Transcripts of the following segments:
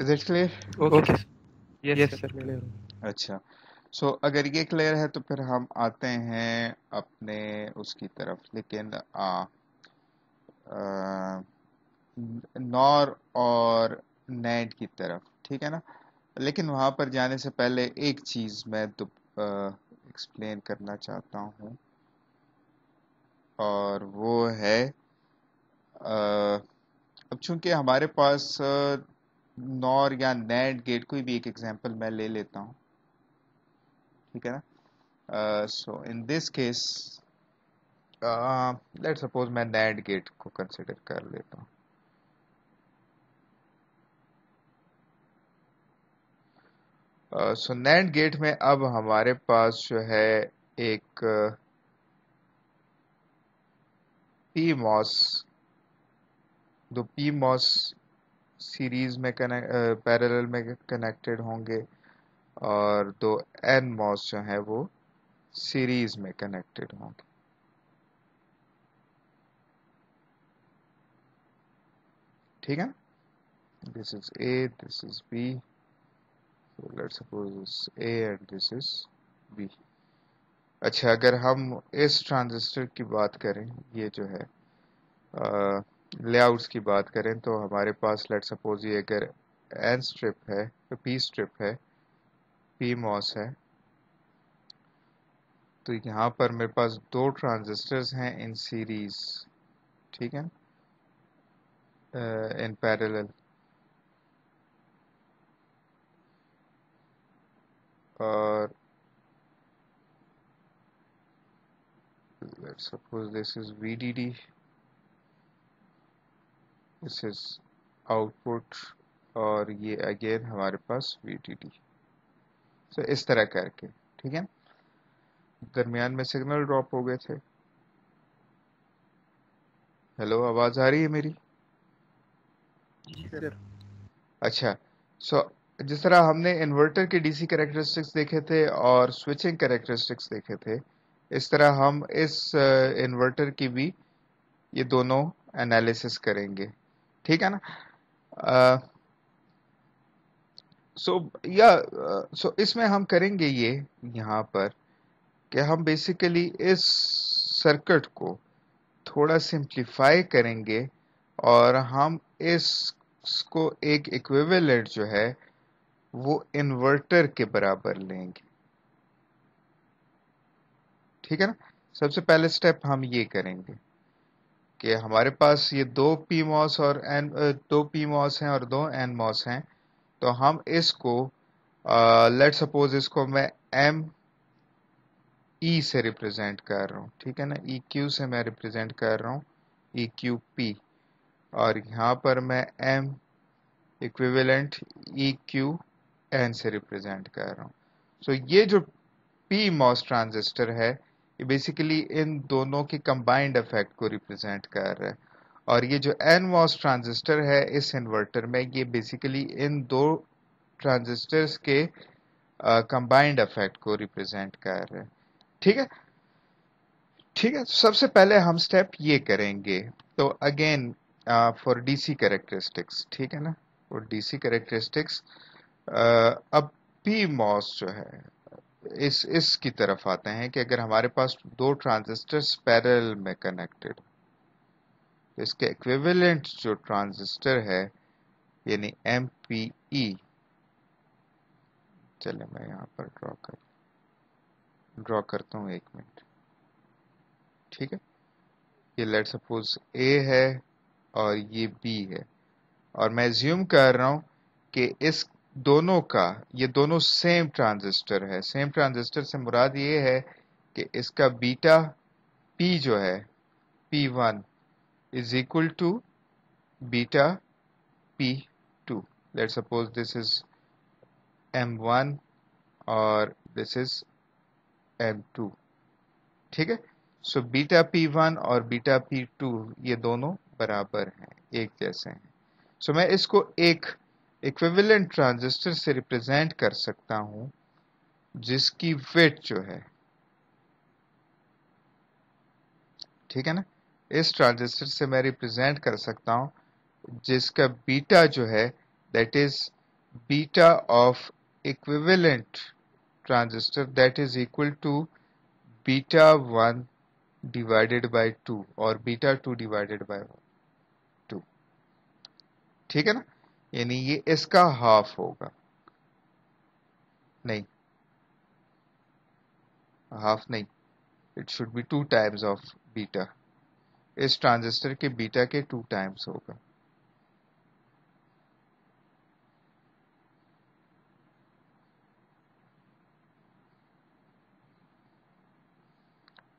Is it clear? Okay yes sir clear. अच्छा, सो अगर ये क्लियर है तो फिर हम आते हैं अपने उसकी तरफ, लेकिन नॉर और नैंड की तरफ, ठीक है ना। लेकिन वहां पर जाने से पहले एक चीज मैं तो एक्सप्लेन करना चाहता हूँ, और वो है अब चूंकि हमारे पास नॉर या नैंड गेट, कोई भी एक एग्जांपल मैं ले लेता हूँ, ठीक है ना। So in this case let suppose मैं नैंड गेट को कंसिडर कर लेता हूँ। सो नैंड गेट में अब हमारे पास जो है एक पी मॉस, दो पी मॉस सीरीज में कनेक्ट पैरेलल में कनेक्टेड होंगे, और दो एन मॉस जो है वो सीरीज में कनेक्टेड होंगे, ठीक है। This is A, this is B, so let's suppose this A and this is B। अच्छा, अगर हम इस ट्रांजिस्टर की बात करें, ये जो है लेआउट्स की बात करें, तो हमारे पास लेट सपोज ये अगर एन स्ट्रिप है, तो पी स्ट्रिप है, पी मॉस है, तो यहाँ पर मेरे पास दो ट्रांजिस्टर्स हैं इन सीरीज, ठीक है, इन पैरेलल। और let suppose this is VDD, this is output, और ये अगेन हमारे पास VDD। तो इस तरह करके, ठीक है, दरमियान में सिग्नल ड्रॉप हो गए थे। हेलो, आवाज आ रही है मेरी? जी सर। अच्छा, सो जिस तरह हमने इन्वर्टर के डीसी कैरेक्टरिस्टिक्स देखे थे और स्विचिंग कैरेक्टरिस्टिक्स देखे थे, इस तरह हम इस इन्वर्टर की भी ये दोनों एनालिसिस करेंगे, ठीक है ना। सो या सो इसमें हम करेंगे ये यहाँ पर कि हम बेसिकली इस सर्किट को थोड़ा सिंप्लीफाई करेंगे, और हम इसको एक इक्विवेलेंट जो है वो इन्वर्टर के बराबर लेंगे, ठीक है ना। सबसे पहले स्टेप हम ये करेंगे कि हमारे पास ये दो पी मॉस और एन, दो पी मॉस हैं और दो एन मॉस हैं, तो हम इसको लेट सपोज इसको मैं एम ई से रिप्रेजेंट कर रहा हूँ, ठीक है ना, ई क्यू से मैं रिप्रेजेंट कर रहा हूँ, ई क्यू पी, और यहाँ पर मैं M equivalent E Q N से रिप्रेजेंट कर रहा हूँ। सो ये जो पी मॉस ट्रांजिस्टर है, ये बेसिकली इन दोनों के कंबाइंड इफेक्ट को रिप्रेजेंट कर रहा है, और ये जो एन मॉस ट्रांजिस्टर है इस इन्वर्टर में, ये बेसिकली इन दो ट्रांजिस्टर्स के कंबाइंड इफेक्ट को रिप्रेजेंट कर रहा है, ठीक है। ठीक है, सबसे पहले हम स्टेप ये करेंगे, तो अगेन फॉर डीसी कैरेक्टरिस्टिक्स, ठीक है ना, फॉर डीसी कैरेक्टरिस्टिक्स अब पी मॉस जो है, इसकी तरफ आते हैं कि अगर हमारे पास दो ट्रांजिस्टर्स पैरेलल में कनेक्टेड, तो इसके इक्विवेलेंट जो ट्रांजिस्टर है, यानी MPE, चले मैं यहाँ पर ड्रॉ करता हूँ, एक मिनट, ठीक है। ये लेट सपोज A है और ये B है, और मैं ज्यूम कर रहा हूँ कि इस दोनों का, ये दोनों सेम ट्रांजिस्टर है। सेम ट्रांजिस्टर से मुराद ये है कि इसका बीटा P जो है, P1 is equal to beta P2। Let's suppose this is M1 और this is M2, ठीक है। सो बीटा P1 और बीटा P2 ये दोनों बराबर हैं, एक जैसे हैं। सो मैं इसको एक इक्विवेलेंट ट्रांजिस्टर से रिप्रेजेंट कर सकता हूं जिसकी विड्थ जो है, ठीक है ना, इस ट्रांजिस्टर से मैं रिप्रेजेंट कर सकता हूं जिसका बीटा जो है that is beta of equivalent transistor that is equal to beta 1 divided by 2 और beta 2 divided by 2। ठीक है ना, यानी ये इसका हाफ होगा, नहीं हाफ नहीं, it should be 2 times of beta, इस ट्रांजिस्टर के बीटा के 2 टाइम्स होगा।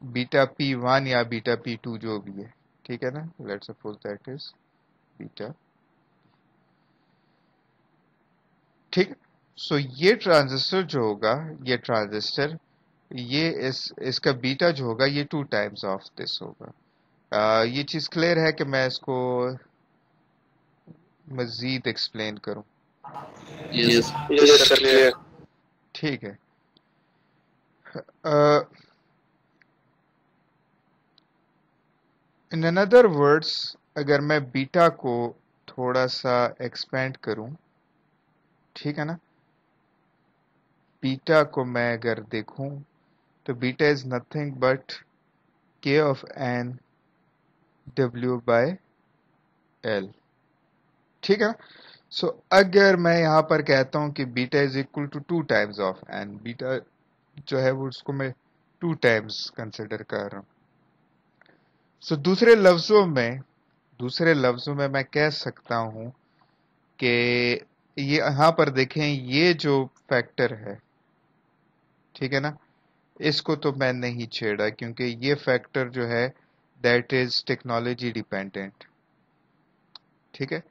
बीटा P1 या बीटा P2 जो भी है, ठीक है ना, let's suppose that is beta. ठीक, सो ये ट्रांजिस्टर जो होगा, ये ट्रांजिस्टर, ये इसका बीटा जो होगा ये 2 टाइम्स ऑफ दिस होगा। ये चीज क्लियर है कि मैं इसको मजीद एक्सप्लेन करूं? Yes yes sir clear. ठीक है। इन अनदर वर्ड्स, अगर मैं बीटा को थोड़ा सा एक्सपेंड करूं, ठीक है ना, बीटा को मैं अगर देखूं तो beta is nothing but k of n w by l। ठीक है ना, सो अगर मैं यहां पर कहता हूं कि beta is equal to 2 times of n, beta जो है वो उसको मैं 2 टाइम्स कंसिडर कर रहा हूं। सो दूसरे लफ्जों में मैं कह सकता हूं कि ये यहां पर देखें, ये जो फैक्टर है, ठीक है ना, इसको तो मैं नहीं छेड़ा क्योंकि ये फैक्टर जो है दैट इज टेक्नोलॉजी डिपेंडेंट। ठीक है,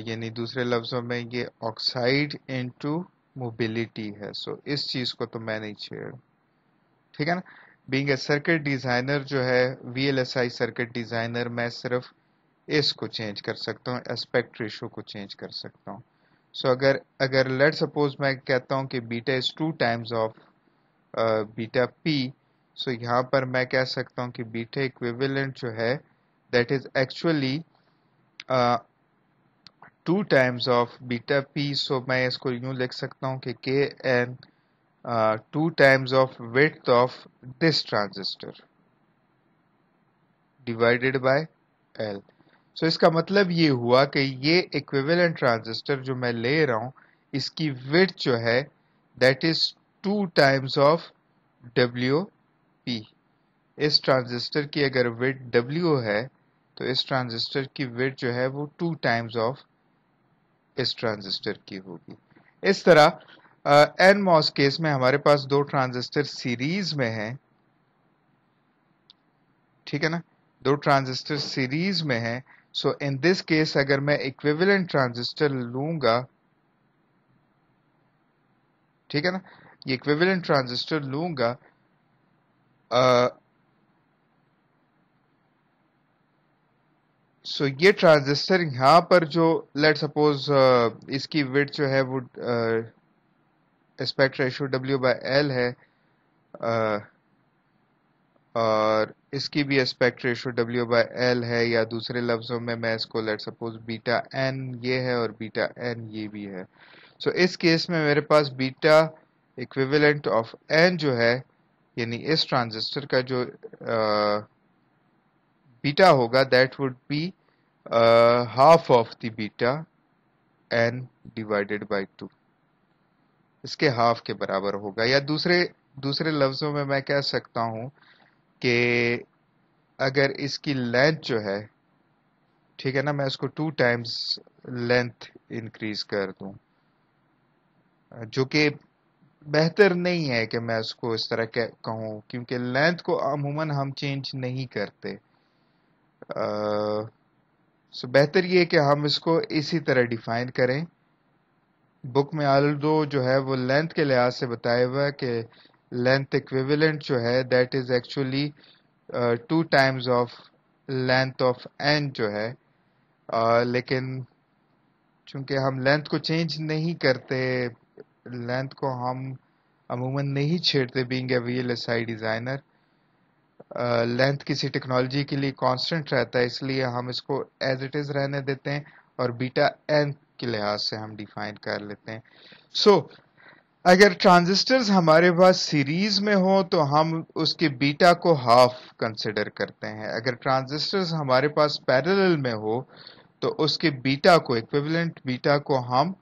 यानी दूसरे लफ्जों में ये ऑक्साइड इनटू मोबिलिटी है, सो इस चीज को तो मैं नहीं छेड़। ठीक है ना, बीइंग ए सर्किट डिजाइनर जो है, वीएलएसआई सर्किट डिजाइनर, मैं सिर्फ इसको चेंज कर सकता हूँ, एस्पेक्ट रेशो को चेंज कर सकता हूँ। सो अगर अगर लेट सपोज मैं कहता हूँ कि beta is 2 times of beta P, so यहाँ पर मैं कह सकता हूँ कि बीटा इक्विवेलेंट जो है that is actually 2 times of beta P. So मैं इसको यूं लिख सकता हूँ कि K N 2 times of width of this transistor divided by L. So इसका मतलब ये हुआ कि ये इक्विवेलेंट ट्रांजिस्टर जो मैं ले रहा हूं, इसकी विड्थ जो है that is 2 times of W P. इस ट्रांजिस्टर की अगर विड्थ डब्ल्यू है तो इस ट्रांजिस्टर की विड्थ जो है वो 2 टाइम्स ऑफ इस ट्रांजिस्टर की होगी। इस तरह एन मॉस केस में हमारे पास दो ट्रांजिस्टर सीरीज में हैं, ठीक है ना, दो ट्रांजिस्टर सीरीज में हैं। सो इन दिस केस अगर मैं इक्विवेलेंट ट्रांजिस्टर लूंगा, ठीक है ना, ये इक्विवेलेंट ट्रांजिस्टर लूंगा, सो ये ट्रांजिस्टर यहां पर जो लेट सपोज इसकी विड्थ जो है वो aspect ratio W by L है, और इसकी भी aspect ratio W by L है, या दूसरे लफ्जों में मैं इसको लेट सपोज बीटा n ये है और बीटा n ये भी है। सो इस केस में मेरे पास बीटा इक्विवेलेंट ऑफ n जो है, यानी इस ट्रांजिस्टर का जो बीटा होगा that would be half of the beta n divided by 2, इसके हाफ के बराबर होगा। या दूसरे दूसरे लफ्जों में मैं कह सकता हूं कि अगर इसकी लेंथ जो है, ठीक है ना, मैं इसको 2 टाइम्स लेंथ इंक्रीज कर दूं, जो कि बेहतर नहीं है कि मैं उसको इस तरह कहूं, क्योंकि लेंथ को अमूमन हम चेंज नहीं करते। सो बेहतर ये है कि हम इसको इसी तरह डिफाइन करें। बुक में आल्दो जो है वो लेंथ के लिहाज से बताया हुआ है कि लेंथ इक्विवेलेंट जो है that is actually 2 times of length of N जो है, लेकिन चूंकि हम लेंथ को चेंज नहीं करते, लेंथ को हम अमूमन नहीं छेड़ते being a VLSI designer, length किसी टेक्नोलॉजी के लिए कांस्टेंट रहता है, इसलिए हम इसको एज इट इज रहने देते हैं और बीटा एन के लिहाज से हम डिफाइन कर लेते हैं। सो अगर ट्रांजिस्टर्स हमारे पास सीरीज में हो तो हम उसके बीटा को हाफ कंसिडर करते हैं। अगर ट्रांजिस्टर्स हमारे पास पैरेलल में हो तो उसके बीटा को, इक्विवेलेंट बीटा को हम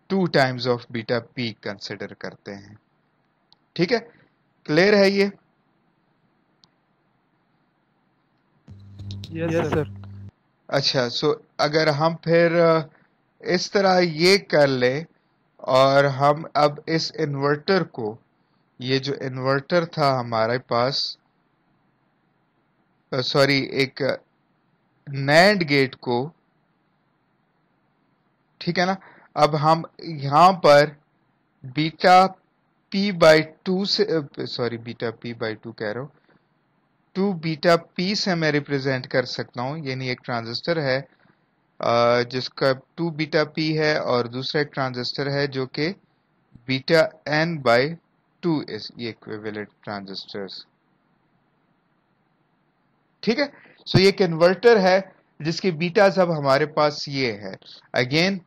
2 times of beta P consider करते हैं। ठीक है, क्लियर है ये? Yes sir. अच्छा, सो अगर हम फिर इस तरह ये कर ले और हम अब इस इन्वर्टर को, ये जो इन्वर्टर था हमारे पास, सॉरी एक नैंड गेट को, ठीक है ना, अब हम यहां पर बीटा पी बाई टू से, sorry beta P by two कह रहा हूं, 2 बीटा पी से मैं रिप्रेजेंट कर सकता हूं। यानी एक ट्रांजिस्टर है जिसका 2 बीटा पी है और दूसरा एक ट्रांजिस्टर है जो कि बीटा एन बाई 2 इज ये इक्विवेलेंट ट्रांजिस्टर्स। ठीक है, सो ये एक इन्वर्टर है जिसके बीटास अब हमारे पास ये है। अगेन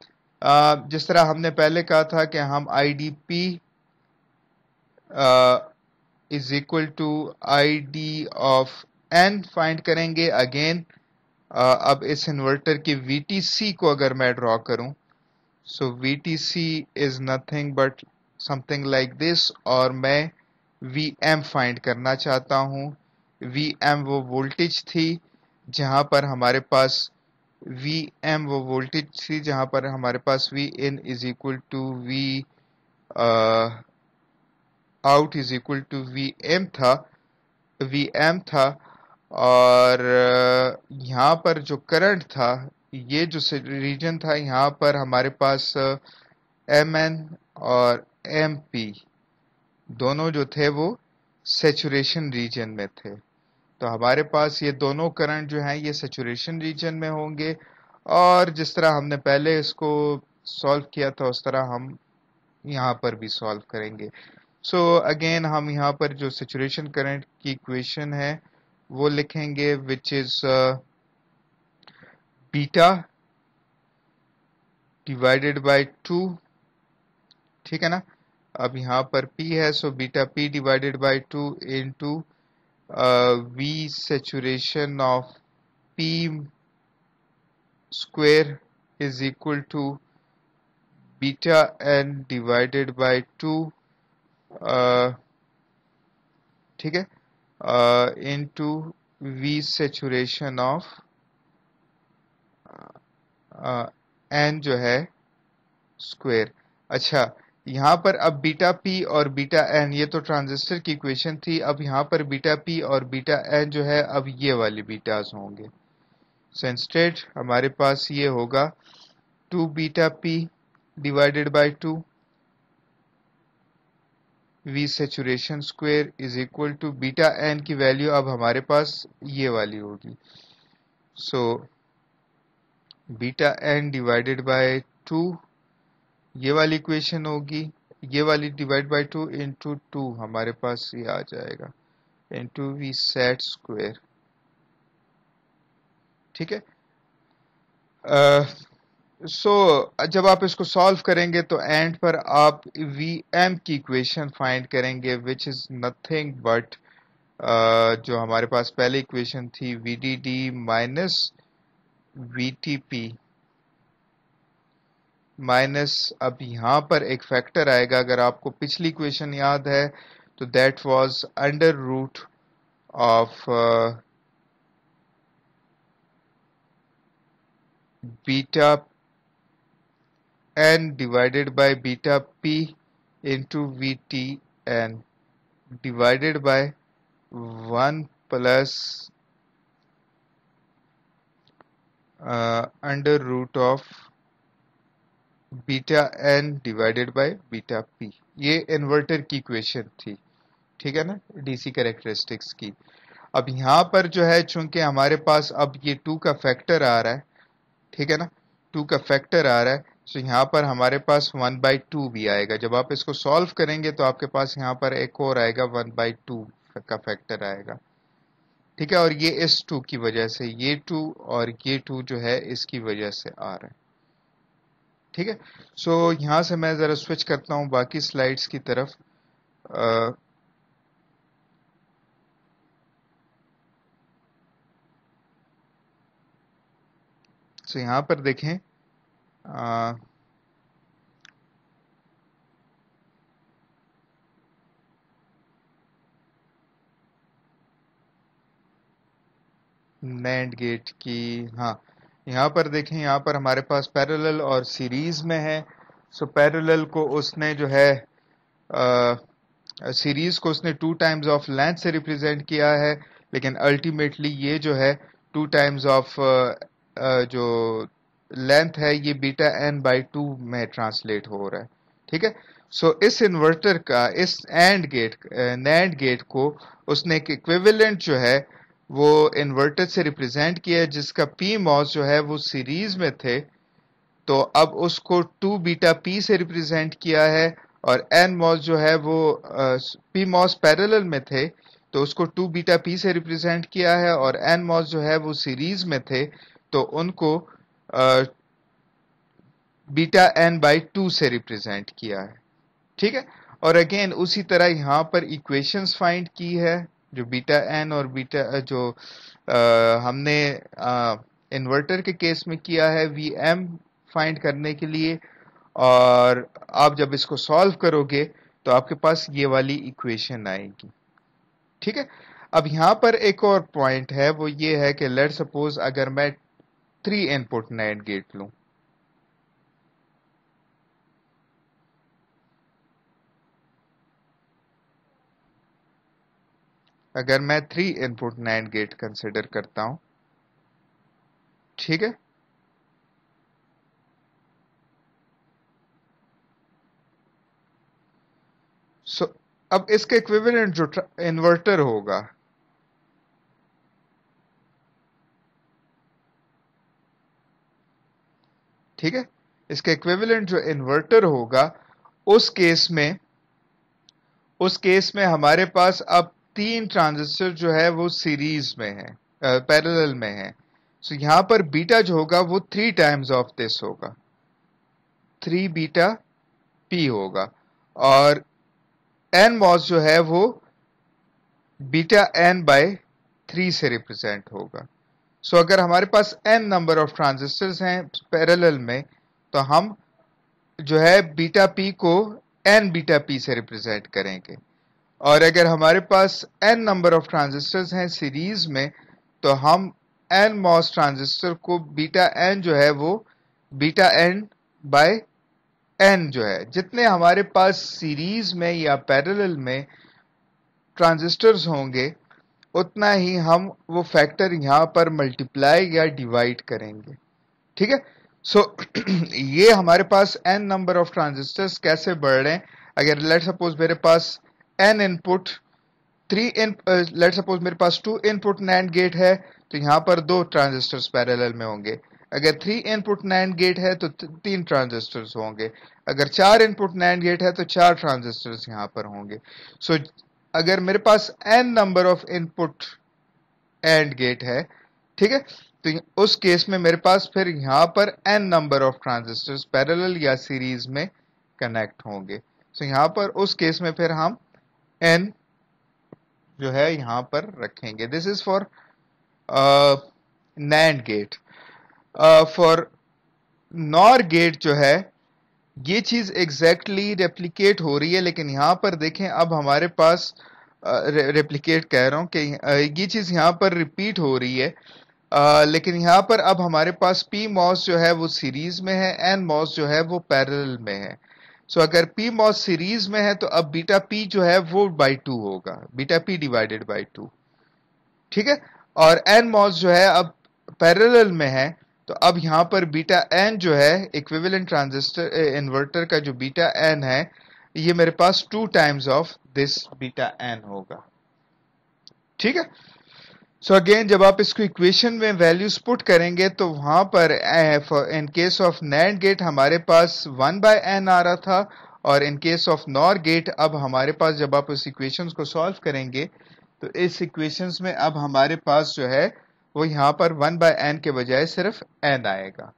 जिस तरह हमने पहले कहा था कि हम IDP is equal to ID of n find करेंगे। अगेन अब इस इन्वर्टर की VTC को अगर मैं ड्रॉ करूं, सो VTC is nothing but something like this, और मैं VM फाइंड करना चाहता हूं। VM वो वोल्टेज थी जहां पर हमारे पास VM वो वोल्टेज थी जहां पर हमारे पास Vin is equal to V out is equal to VM था। और यहाँ पर जो करंट था, ये जो रीजन था, यहाँ पर हमारे पास MN और MP दोनों जो थे वो सैचुरेशन रीजन में थे। तो हमारे पास ये दोनों करंट जो हैं ये सैचुरेशन रीजन में होंगे, और जिस तरह हमने पहले इसको सॉल्व किया था उस तरह हम यहाँ पर भी सॉल्व करेंगे। सो अगेन हम यहाँ पर जो सैचुरेशन करंट की इक्वेशन है वो लिखेंगे, which is beta divided by 2। ठीक है ना, अब यहाँ पर P है, so beta P divided by 2 into V saturation of P square is equal to beta N divided by 2, ठीक है, into V saturation of N जो है स्क्वायर। अच्छा, यहाँ पर अब बीटा P और बीटा N, ये तो ट्रांजिस्टर की इक्वेशन थी, अब यहाँ पर बीटा P और बीटा N जो है अब ये वाली बीटाज होंगे। सो इंस्टेड हमारे पास ये होगा 2 beta P divided by 2 V saturation square is equal to beta N की वैल्यू अब हमारे पास ये वाली होगी। So beta N divided by 2 ये वाली इक्वेशन होगी, ये वाली डिवाइड बाय 2 इंटू 2 हमारे पास ये आ जाएगा इंटू वी सेट स्क्वायर। ठीक है, सो जब आप इसको सॉल्व करेंगे तो एंड पर आप VM की इक्वेशन फाइंड करेंगे, विच इज नथिंग बट जो हमारे पास पहले इक्वेशन थी VDD माइनस VTP माइनस, अब यहां पर एक फैक्टर आएगा, अगर आपको पिछली इक्वेशन याद है तो that was under root of beta N divided by beta P into VTN divided by 1 plus under root of beta N divided by beta P। ये इन्वर्टर की इक्वेशन थी, ठीक है ना, DC कैरेक्टरिस्टिक्स की। अब यहाँ पर जो है चूंकि हमारे पास अब ये 2 का फैक्टर आ रहा है, ठीक है ना, 2 का फैक्टर आ रहा है, तो यहाँ पर हमारे पास 1/2 भी आएगा। जब आप इसको सॉल्व करेंगे तो आपके पास यहाँ पर एक और आएगा 1/2 का फैक्टर आएगा। ठीक है, और ये इस 2 की वजह से, ये 2 और ये 2 जो है इसकी वजह से आ रहा है। ठीक है। सो यहाँ से मैं ज़रा स्विच करता हूँ बाकी स्लाइड्स की तरफ। सो यहाँ पर देखें, नैंड गेट की, हाँ, यहाँ पर देखें, यहाँ पर हमारे पास पैरेलल और सीरीज में है। सो पैरेलल को उसने जो है सीरीज को उसने 2 टाइम्स ऑफ लेंथ से रिप्रेजेंट किया है, लेकिन अल्टीमेटली ये जो है 2 टाइम्स ऑफ जो लेंथ है ये बीटा एन बाई 2 में ट्रांसलेट हो रहा है। ठीक है। सो इस इन्वर्टर का, इस एंड गेट, नैंड गेट को उसने एक इक्विवेलेंट जो है वो इन्वर्टर से रिप्रेजेंट किया है, जिसका पी मॉस जो है वो सीरीज में थे, तो अब उसको 2 बीटा पी से रिप्रेजेंट किया है, और एन मॉस जो है वो पी मॉस पैरेलल में थे, तो उसको 2 बीटा पी से रिप्रेजेंट किया है, और एन मॉस जो है वो सीरीज में थे, तो उनको बीटा एन बाई 2 से रिप्रेजेंट किया है। ठीक है। और अगेन उसी तरह यहां पर इक्वेशंस फाइंड की है, जो बीटा एन और बीटा जो हमने इन्वर्टर के केस में किया है वी एम फाइंड करने के लिए। और आप जब इसको सॉल्व करोगे तो आपके पास ये वाली इक्वेशन आएगी। ठीक है। अब यहां पर एक और पॉइंट है, वो ये है कि लेट सपोज अगर मैं 3 इनपुट नैंड गेट लूं, अगर मैं 3 इनपुट नैंड गेट कंसिडर करता हूं, ठीक है, सो अब इसका इक्विवेलेंट जो इन्वर्टर होगा, ठीक है, इसका इक्विवेलेंट जो इन्वर्टर होगा, उस केस में हमारे पास अब 3 ट्रांजिस्टर जो है वो सीरीज में है, पैरेलल में है। सो यहां पर बीटा जो होगा वो 3 टाइम्स ऑफ दिस होगा, 3 बीटा पी होगा, और एन मॉस जो है वो बीटा एन बाय 3 से रिप्रेजेंट होगा। सो अगर हमारे पास एन नंबर ऑफ ट्रांजिस्टर्स हैं पैरेलल में, तो हम जो है बीटा पी को एन बीटा पी से रिप्रेजेंट करेंगे, और अगर हमारे पास एन नंबर ऑफ ट्रांजिस्टर्स हैं सीरीज में, तो हम एन मॉस ट्रांजिस्टर को बीटा एन जो है वो बीटा एन बाय एन जो है, जितने हमारे पास सीरीज में या पैरेलल में ट्रांजिस्टर्स होंगे, उतना ही हम वो फैक्टर यहां पर मल्टीप्लाई या डिवाइड करेंगे। ठीक है। सो ये हमारे पास एन नंबर ऑफ ट्रांजिस्टर्स कैसे बढ़ रहे हैं, अगर लेट सपोज मेरे पास एन इनपुट, लेट सपोज मेरे पास 2 इनपुट नैंड गेट है, तो यहां पर 2 ट्रांजिस्टर्स पैरेलल में होंगे। अगर 3 इनपुट नैंड गेट है तो 3 ट्रांजिस्टर्स होंगे। अगर 4 इनपुट नैंड गेट है तो 4 ट्रांजिस्टर्स यहां पर होंगे। सो अगर मेरे पास N number of input AND gate है, ठीक है, तो उस केस में मेरे पास फिर यहां पर N number of transistors parallel या सीरीज में कनेक्ट होंगे। सो यहां पर उस केस में फिर हम एन जो है यहां पर रखेंगे। This is for NAND gate. For NOR gate जो है, ये चीज एग्जैक्टली रेप्लिकेट हो रही है, लेकिन यहां पर देखें अब हमारे पास रेप्लिकेट कह रहा हूं कि ये चीज यहां पर रिपीट हो रही है, लेकिन यहां पर अब हमारे पास पी मॉस जो है वो सीरीज में है, एन मॉस जो है वो पैरेलल में है। सो अगर पी मॉस सीरीज में है तो अब बीटा पी जो है वो बाई 2 होगा, बीटा पी डिवाइडेड बाई 2। ठीक है। और एन मॉस जो है अब पैरेलल में है, तो अब यहां पर बीटा एन जो है इक्विवेलेंट ट्रांजिस्टर इन्वर्टर का जो बीटा एन है, ये मेरे पास 2 times of this beta N होगा। ठीक है। सो अगेन जब आप इसको इक्वेशन में वैल्यूज पुट करेंगे, तो वहां पर in case of NAND gate हमारे पास 1 बाय एन आ रहा था, और in case of NOR gate अब हमारे पास, जब आप इस इक्वेशंस को सॉल्व करेंगे, तो इस इक्वेशंस में अब हमारे पास जो है वो यहां पर 1 बाय एन के बजाय सिर्फ एन आएगा।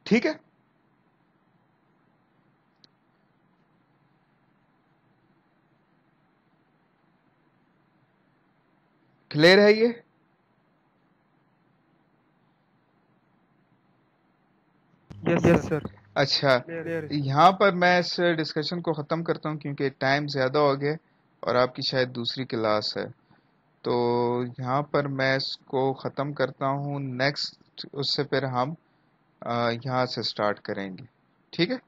ठीक है। क्लियर है ये? Yes sir. अच्छा, क्लियर। यहाँ पर मैं इस डिस्कशन को ख़त्म करता हूँ क्योंकि टाइम ज़्यादा हो गया और आपकी शायद दूसरी क्लास है। तो यहाँ पर मैं इसको ख़त्म करता हूँ। नेक्स्ट उससे फिर हम यहाँ से स्टार्ट करेंगे। ठीक है।